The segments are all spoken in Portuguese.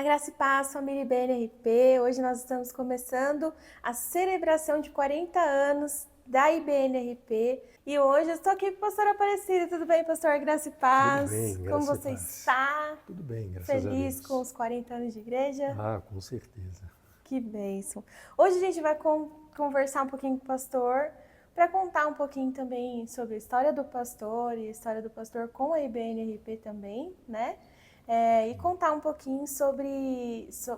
A Graça e Paz, família IBNRP. Hoje nós estamos começando a celebração de 40 anos da IBNRP. E hoje eu estou aqui com a pastora Aparecida. Tudo bem, pastor? Graça e Tudo Paz. bem, Como graças a você Deus. está? Tudo bem, graças a Feliz com Deus. os 40 anos de igreja? Ah, com certeza. Que bênção. Hoje a gente vai conversar um pouquinho com o pastor, para contar um pouquinho também sobre a história do pastor e a história do pastor com a IBNRP também, né? E contar um pouquinho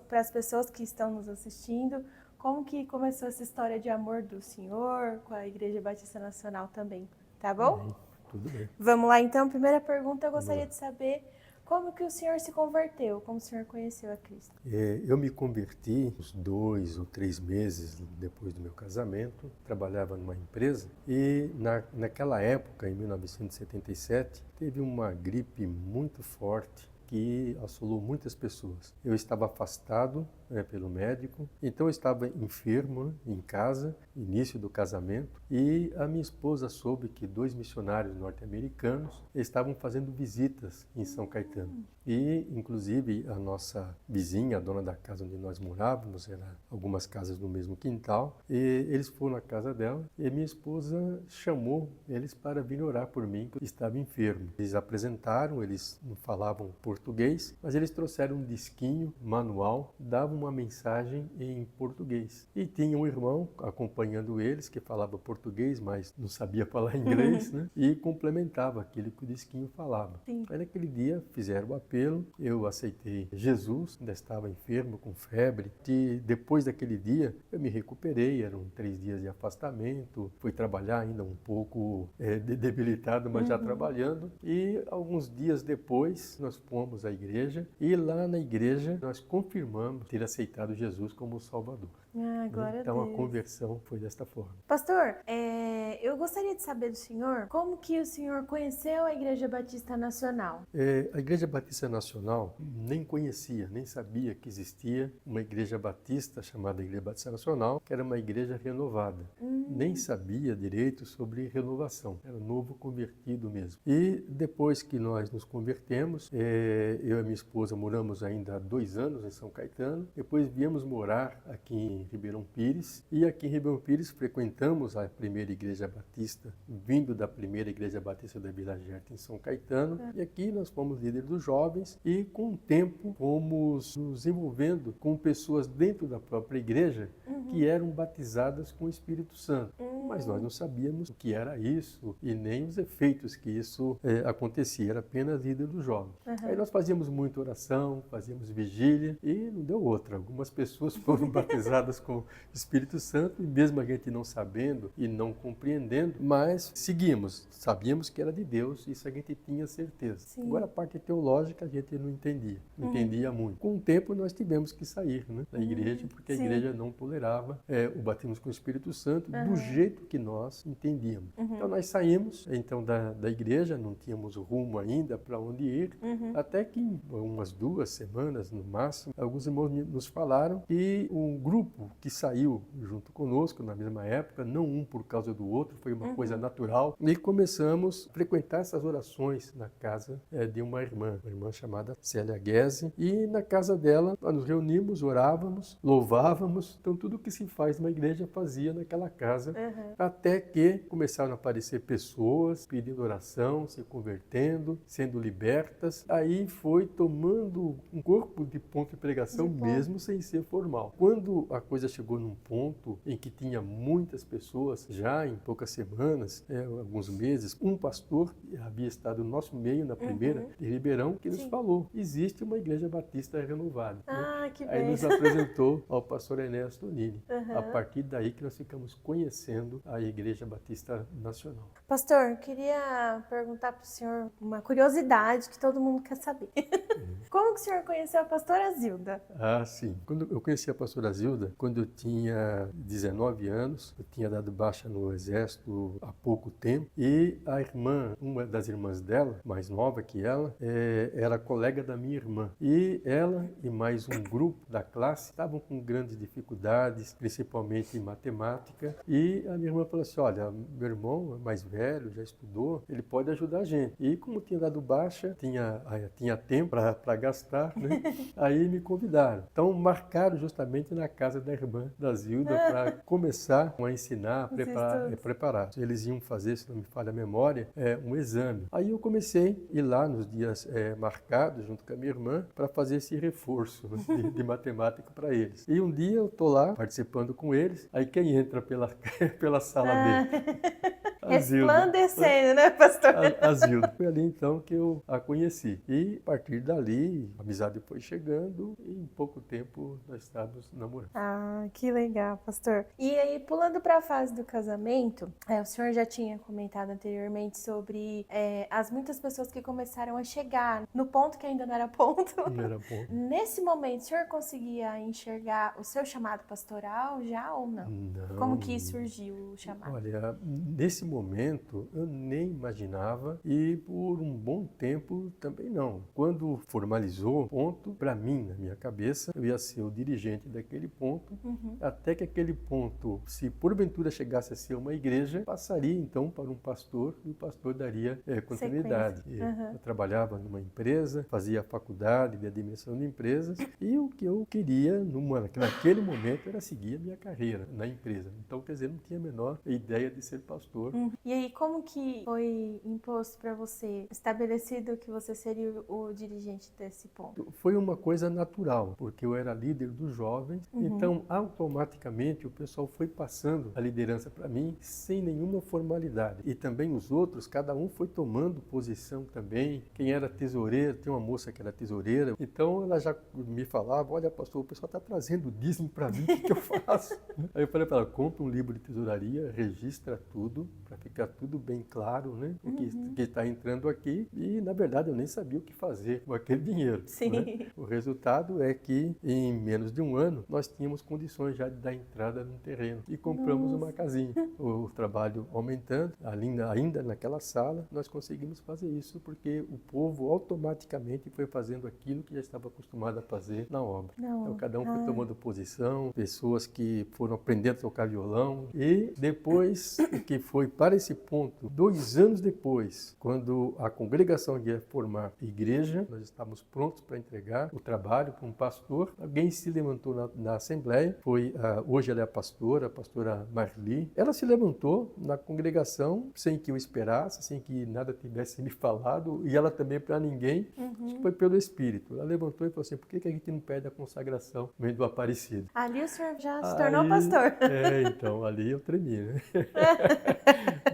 para as pessoas que estão nos assistindo, como que começou essa história de amor do Senhor com a Igreja Batista Nacional também, tá bom? Amém. Tudo bem. Vamos lá então, primeira pergunta, eu Vamos gostaria lá. de saber como que o senhor se converteu, como o senhor conheceu a Cristo. Eu me converti uns 2 ou 3 meses depois do meu casamento, trabalhava numa empresa e naquela época, em 1977, teve uma gripe muito forte que assolou muitas pessoas. Eu estava afastado pelo médico, então eu estava enfermo, né, em casa, início do casamento, e a minha esposa soube que 2 missionários norte-americanos estavam fazendo visitas em São Caetano. E, inclusive, a nossa vizinha, a dona da casa onde nós morávamos, eram algumas casas no mesmo quintal, e eles foram à casa dela e minha esposa chamou eles para vir orar por mim, que eu estava enfermo. Eles apresentaram, eles não falavam português, mas eles trouxeram um disquinho, manual, davam uma mensagem em português. E tinha um irmão acompanhando eles, que falava português, mas não sabia falar inglês, né? E complementava aquilo que o disquinho falava. Sim. Aí naquele dia fizeram o apelo, eu aceitei Jesus, ainda estava enfermo, com febre. E depois daquele dia eu me recuperei, eram 3 dias de afastamento, fui trabalhar ainda um pouco debilitado, mas já trabalhando. E alguns dias depois nós fomos à igreja e lá na igreja nós confirmamos ter aceitado Jesus como Salvador. Ah, glória a Então a Deus. conversão foi desta forma. Pastor, eu gostaria de saber do senhor como que o senhor conheceu a Igreja Batista Nacional. A Igreja Batista Nacional nem conhecia, nem sabia que existia uma igreja batista chamada Igreja Batista Nacional, que era uma igreja renovada. Nem sabia direito sobre renovação, era novo convertido mesmo. E depois que nós nos convertemos, eu e minha esposa moramos ainda há 2 anos em São Caetano, depois viemos morar aqui em Ribeirão Pires, e aqui em Ribeirão Pires frequentamos a primeira igreja batista, vindo da primeira igreja batista da Vila Gerta em São Caetano, e aqui nós fomos líderes dos jovens e com o tempo fomos nos envolvendo com pessoas dentro da própria igreja que eram batizadas com o Espírito Santo. Mas nós não sabíamos o que era isso e nem os efeitos que isso acontecia, era apenas líder dos jovens. Aí nós fazíamos muita oração, fazíamos vigília e não deu outra. Algumas pessoas foram batizadas com o Espírito Santo e mesmo a gente não sabendo e não compreendendo, mas seguimos, sabíamos que era de Deus, isso a gente tinha certeza. Sim. Agora a parte teológica a gente não entendia muito. Com o tempo nós tivemos que sair, né, da igreja, porque a igreja não tolerava o batismo com o Espírito Santo do jeito que nós entendíamos. Então nós saímos então da igreja, não tínhamos rumo ainda para onde ir, até que em umas 2 semanas no máximo, alguns irmãos nos falaram que um grupo que saiu junto conosco na mesma época, não um por causa do outro, foi uma coisa natural, e começamos a frequentar essas orações na casa de uma irmã chamada Célia Guese, e na casa dela nós nos reunimos, orávamos, louvávamos, então tudo que se faz numa igreja fazia naquela casa, até que começaram a aparecer pessoas pedindo oração, se convertendo, sendo libertas, aí foi tomando um corpo de ponto de pregação mesmo sem ser formal. Quando a coisa chegou num ponto em que tinha muitas pessoas, já em poucas semanas, alguns meses, um pastor havia estado no nosso meio na primeira de Ribeirão, que nos falou, existe uma igreja batista renovada. Ah, que Aí nos bem. apresentou ao pastor Ernesto Nini. A partir daí que nós ficamos conhecendo a Igreja Batista Nacional. Pastor, eu queria perguntar para o senhor uma curiosidade que todo mundo quer saber. Como que o senhor conheceu a pastora Zilda? Ah, sim. Quando eu conheci a pastora Zilda, quando eu tinha 19 anos, eu tinha dado baixa no exército há pouco tempo, e a irmã, uma das irmãs dela, mais nova que ela era colega da minha irmã. E ela e mais um grupo da classe estavam com grandes dificuldades, principalmente em matemática. E a minha irmã falou assim, olha, meu irmão é mais velho, já estudou, ele pode ajudar a gente. E como tinha dado baixa, tinha tempo para gastar, né? Aí me convidaram. Então marcaram justamente na casa da irmã da Zilda para começar a ensinar, preparar. Eles iam fazer, se não me falha a memória, um exame. Aí eu comecei a ir lá nos dias marcados, junto com a minha irmã, para fazer esse reforço de matemática para eles. E um dia eu estou lá participando com eles, aí quem entra pela sala dele? Resplandecendo, né, pastor? A Zilda. Foi ali então que eu a conheci. E a partir dali, a amizade foi chegando e em pouco tempo nós estávamos namorando. Ah, que legal, pastor. E aí, pulando para a fase do casamento, o senhor já tinha comentado anteriormente sobre as muitas pessoas que começaram a chegar no ponto que ainda não era ponto. Não era ponto. Nesse momento, o senhor conseguia enxergar o seu chamado pastoral já ou não? Não. Como que surgiu o chamado? Olha, nesse momento eu nem imaginava e por um bom tempo também não. Quando formalizou o ponto, para mim, na minha cabeça, eu ia ser o dirigente daquele ponto, até que aquele ponto, se porventura chegasse a ser uma igreja, passaria então para um pastor e o pastor daria continuidade. Eu trabalhava numa empresa, fazia faculdade de administração de empresas e o que eu queria naquele momento era seguir a minha carreira na empresa. Então, quer dizer, não tinha a menor ideia de ser pastor. E aí, como que foi imposto para você, estabelecido que você seria o dirigente desse ponto? Foi uma coisa natural, porque eu era líder dos jovens, então automaticamente o pessoal foi passando a liderança para mim sem nenhuma formalidade. E também os outros, cada um foi tomando posição também. Quem era tesoureiro, tem uma moça que era tesoureira, então ela já me falava, olha pastor, o pessoal está trazendo dízimo para mim, o que eu faço? Aí eu falei para ela, compra um livro de tesouraria, registra tudo, para ficar tudo bem claro, né? O que está entrando aqui. E, na verdade, eu nem sabia o que fazer com aquele dinheiro. Sim. Né? O resultado é que, em menos de um ano, nós tínhamos condições já de dar entrada no terreno. E compramos uma casinha. O trabalho aumentando, ainda naquela sala, nós conseguimos fazer isso, porque o povo automaticamente foi fazendo aquilo que já estava acostumado a fazer na obra. Então, cada um foi tomando posição, pessoas que foram aprendendo a tocar violão. E depois que foi para esse ponto, 2 anos depois, quando a congregação ia formar igreja, nós estávamos prontos para entregar o trabalho para um pastor. Alguém se levantou na assembleia, hoje ela é a pastora Marli. Ela se levantou na congregação sem que eu esperasse, sem que nada tivesse me falado, e ela também para ninguém, foi pelo Espírito. Ela levantou e falou assim, por que a gente não pede a consagração no meio do Aparecido? Ali o senhor já se tornou pastor. Então, ali eu tremi, né?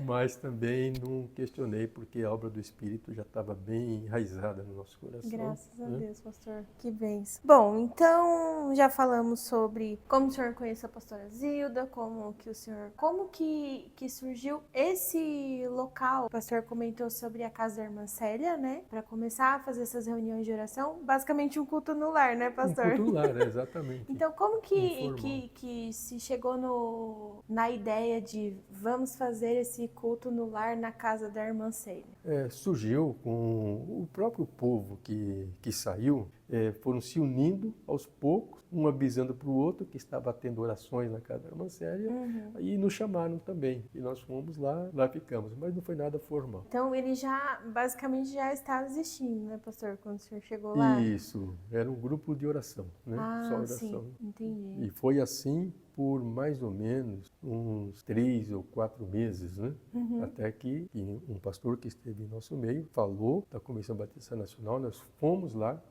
Mas também não questionei, porque a obra do Espírito já estava bem enraizada no nosso coração. Graças a Deus, pastor. Que bênção. Bom, então já falamos sobre como o senhor conheceu a pastora Zilda, como que surgiu esse local. O pastor comentou sobre a casa da irmã Célia, né? Para começar a fazer essas reuniões de oração, basicamente um culto no lar, né, pastor? Um culto no lar, exatamente. Então, como que se chegou na ideia de vamos fazer esse culto no lar na casa da irmã Célia? Surgiu com o próprio povo que saiu, foram se unindo aos poucos, um avisando para o outro que estava tendo orações na casa da irmã Célia, e nos chamaram também. E nós fomos lá ficamos, mas não foi nada formal. Então ele basicamente já estava existindo, né, pastor, quando o senhor chegou lá? Isso, era um grupo de oração, né? Só oração. Sim, entendi. E foi assim por mais ou menos uns 3 ou 4 meses, né? Até que um pastor que esteve em nosso meio falou da Convenção Batista Nacional, nós fomos lá,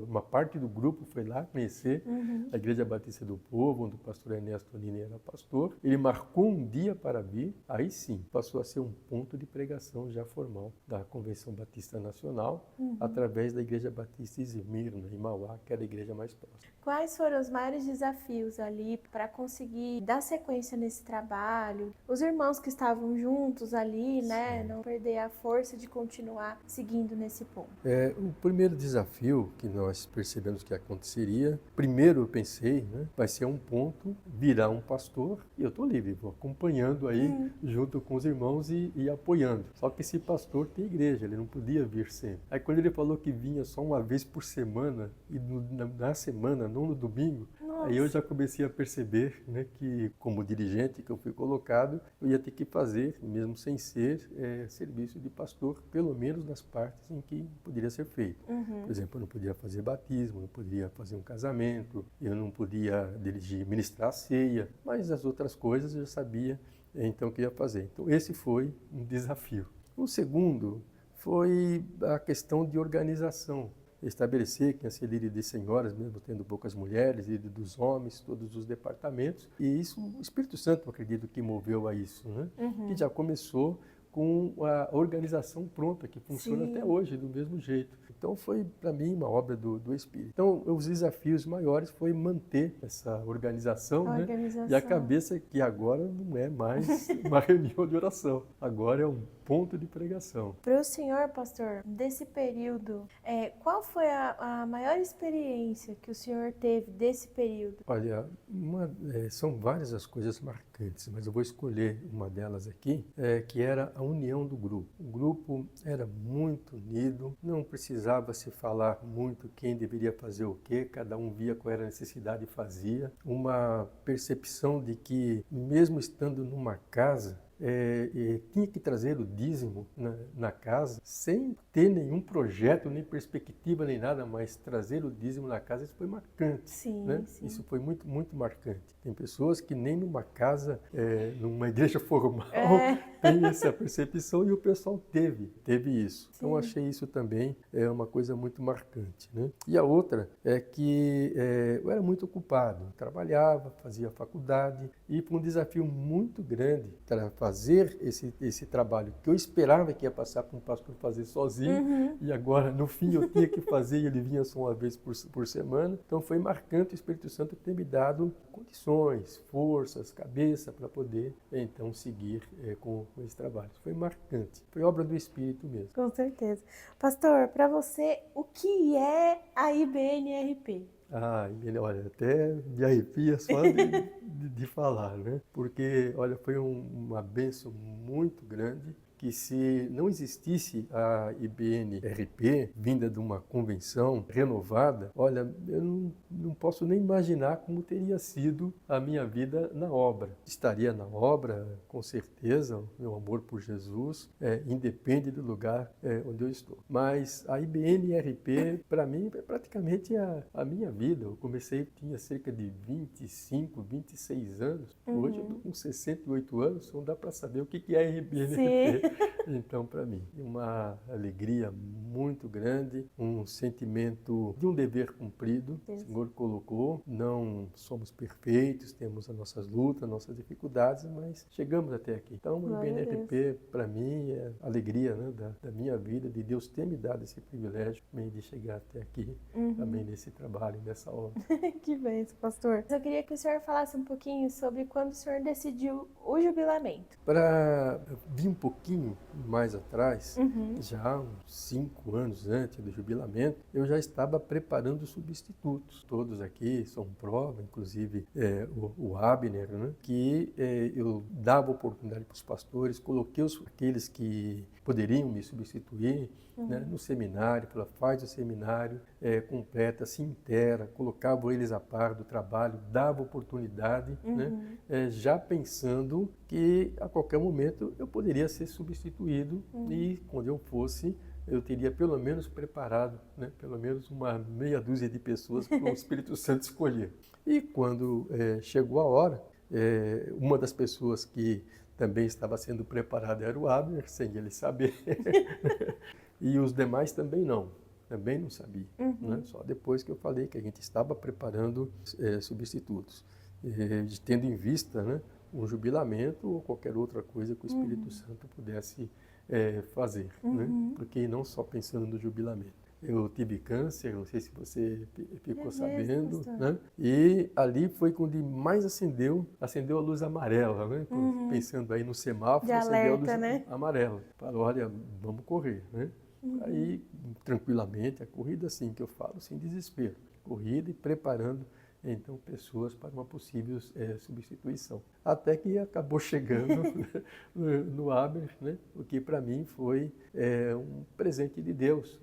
uma parte do grupo foi lá conhecer a Igreja Batista do Povo, onde o pastor Ernesto Nini era pastor. Ele marcou um dia para vir, aí sim, passou a ser um ponto de pregação já formal da Convenção Batista Nacional, através da Igreja Batista Esmirna, em Mauá, que era a igreja mais próxima. Quais foram os maiores desafios ali para conseguir dar sequência nesse trabalho? Os irmãos que estavam juntos ali, né, não perder a força de continuar seguindo nesse ponto. O primeiro desafio desafio que nós percebemos que aconteceria, primeiro eu pensei, né, vai ser um ponto virar um pastor e eu estou livre, vou acompanhando aí junto com os irmãos e apoiando. Só que esse pastor tem igreja, ele não podia vir sempre. Aí quando ele falou que vinha só uma vez por semana e na semana, não no domingo, aí eu já comecei a perceber, né, que como dirigente que eu fui colocado, eu ia ter que fazer, mesmo sem ser serviço de pastor, pelo menos nas partes em que poderia ser feito. Por exemplo, eu não podia fazer batismo, não podia fazer um casamento, eu não podia dirigir, ministrar a ceia, mas as outras coisas eu já sabia então que ia fazer. Então esse foi um desafio. O segundo foi a questão de organização. Estabelecer que ia ser líder de senhoras, mesmo tendo poucas mulheres, líder dos homens, todos os departamentos. E isso, o Espírito Santo, eu acredito que moveu a isso, né? Que já começou com a organização pronta, que funciona até hoje do mesmo jeito. Então foi, para mim, uma obra do Espírito. Então, os desafios maiores foi manter essa organização, né? E a cabeça que agora não é mais uma reunião de oração, agora é um ponto de pregação. Para o senhor, pastor, desse período, qual foi a maior experiência que o senhor teve desse período? Olha, são várias as coisas marcantes, mas eu vou escolher uma delas aqui, que era a união do grupo. O grupo era muito unido, não precisava se falar muito quem deveria fazer o quê, cada um via qual era a necessidade e fazia. Uma percepção de que, mesmo estando numa casa, tinha que trazer o dízimo na casa, sem ter nenhum projeto, nem perspectiva, nem nada, mas trazer o dízimo na casa, isso foi marcante. Sim, né? sim. Isso foi muito, muito marcante. Tem pessoas que nem numa casa, numa igreja formal, tem essa percepção, e o pessoal teve isso. Então, eu achei isso também uma coisa muito marcante. Né? E a outra é que eu era muito ocupado, trabalhava, fazia faculdade, e foi um desafio muito grande para fazer esse trabalho que eu esperava que ia passar para um pastor fazer sozinho, e agora, no fim, eu tinha que fazer, e ele vinha só uma vez por semana. Então, foi marcante o Espírito Santo ter me dado condições, forças, cabeça para poder, então, seguir com esse trabalho. Foi marcante, foi obra do Espírito mesmo. Com certeza. Pastor, para você, o que é a IBNRP? Olha, até me arrepia só de falar, né? Porque, olha, foi uma bênção muito grande, que se não existisse a IBNRP, vinda de uma convenção renovada, olha, eu não posso nem imaginar como teria sido a minha vida na obra. Estaria na obra, com certeza, o meu amor por Jesus independe do lugar onde eu estou. Mas a IBNRP, para mim, é praticamente a minha vida. Eu comecei, tinha cerca de 25, 26 anos. Hoje eu estou com 68 anos, então dá para saber o que é a IBNRP. Então, para mim, uma alegria muito grande, um sentimento de um dever cumprido. O Senhor colocou, não somos perfeitos, temos as nossas lutas, nossas dificuldades, mas chegamos até aqui. Então, o IBNRP, para mim, é a alegria, né, da minha vida, de Deus ter me dado esse privilégio também de chegar até aqui, também nesse trabalho, nessa obra. Que bem, pastor. Eu queria que o senhor falasse um pouquinho sobre quando o senhor decidiu o jubilamento. Para vir um pouquinho mais atrás, já uns 5 anos antes do jubilamento, eu já estava preparando substitutos. Todos aqui são prova, inclusive o Abner, né, que eu dava oportunidade para os pastores, coloquei aqueles que poderiam me substituir, né, no seminário, faz o seminário, completa, se inteira, colocava eles a par do trabalho, dava oportunidade, né, já pensando que a qualquer momento eu poderia ser substituído e quando eu fosse, eu teria pelo menos preparado, né, pelo menos uma meia dúzia de pessoas para o Espírito Santo escolher. E quando chegou a hora, uma das pessoas que também estava sendo preparada era o Abner, sem ele saber, e os demais também não sabia, né? Só depois que eu falei que a gente estava preparando substitutos, tendo em vista, né, um jubilamento ou qualquer outra coisa que o Espírito Santo pudesse fazer, né? Porque não só pensando no jubilamento. Eu tive câncer, não sei se você ficou sabendo, né? E ali foi quando mais acendeu a luz amarela, né? Pensando aí no semáforo, de acendeu alerta, a luz né? amarela. Falou, olha, vamos correr, né? Aí, tranquilamente, a corrida assim que eu falo, sem desespero. Corrida e preparando, então, pessoas para uma possível substituição. Até que acabou chegando no Aber, né? O que para mim foi um presente de Deus.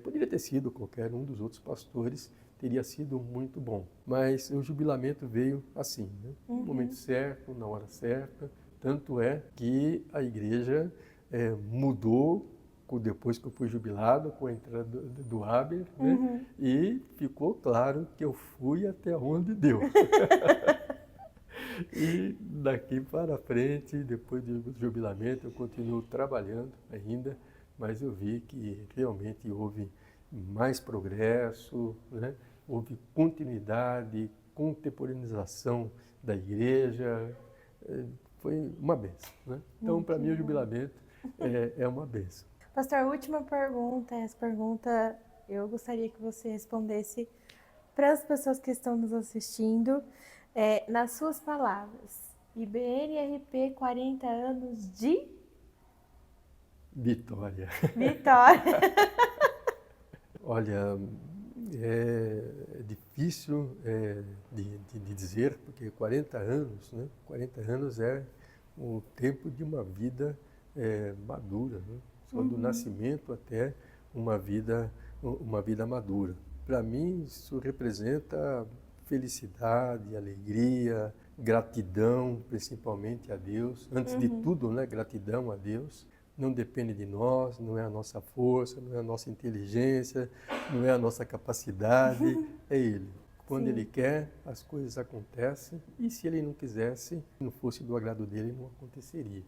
Poderia ter sido qualquer um dos outros pastores, teria sido muito bom. Mas o jubilamento veio assim, né? No momento certo, na hora certa. Tanto é que a igreja mudou depois que eu fui jubilado, com a entrada do Aber, né? E ficou claro que eu fui até onde deu. E daqui para frente, depois do jubilamento, eu continuo trabalhando ainda, mas eu vi que realmente houve mais progresso, né? Houve continuidade, contemporaneização da igreja, foi uma bênção, né? Então, para mim, o jubilamento é uma bênção. Pastor, última pergunta. Essa pergunta eu gostaria que você respondesse para as pessoas que estão nos assistindo, nas suas palavras. IBNRP 40 anos de Vitória. vitória. Olha, é difícil de dizer, porque 40 anos, né? 40 anos é o tempo de uma vida madura, né? Só do nascimento até uma vida madura. Para mim, isso representa felicidade, alegria, gratidão, principalmente a Deus. Antes de tudo, né? Gratidão a Deus. Não depende de nós, não é a nossa força, não é a nossa inteligência, não é a nossa capacidade, é Ele. Quando Ele quer, as coisas acontecem, e se Ele não quisesse, não fosse do agrado dele, não aconteceria.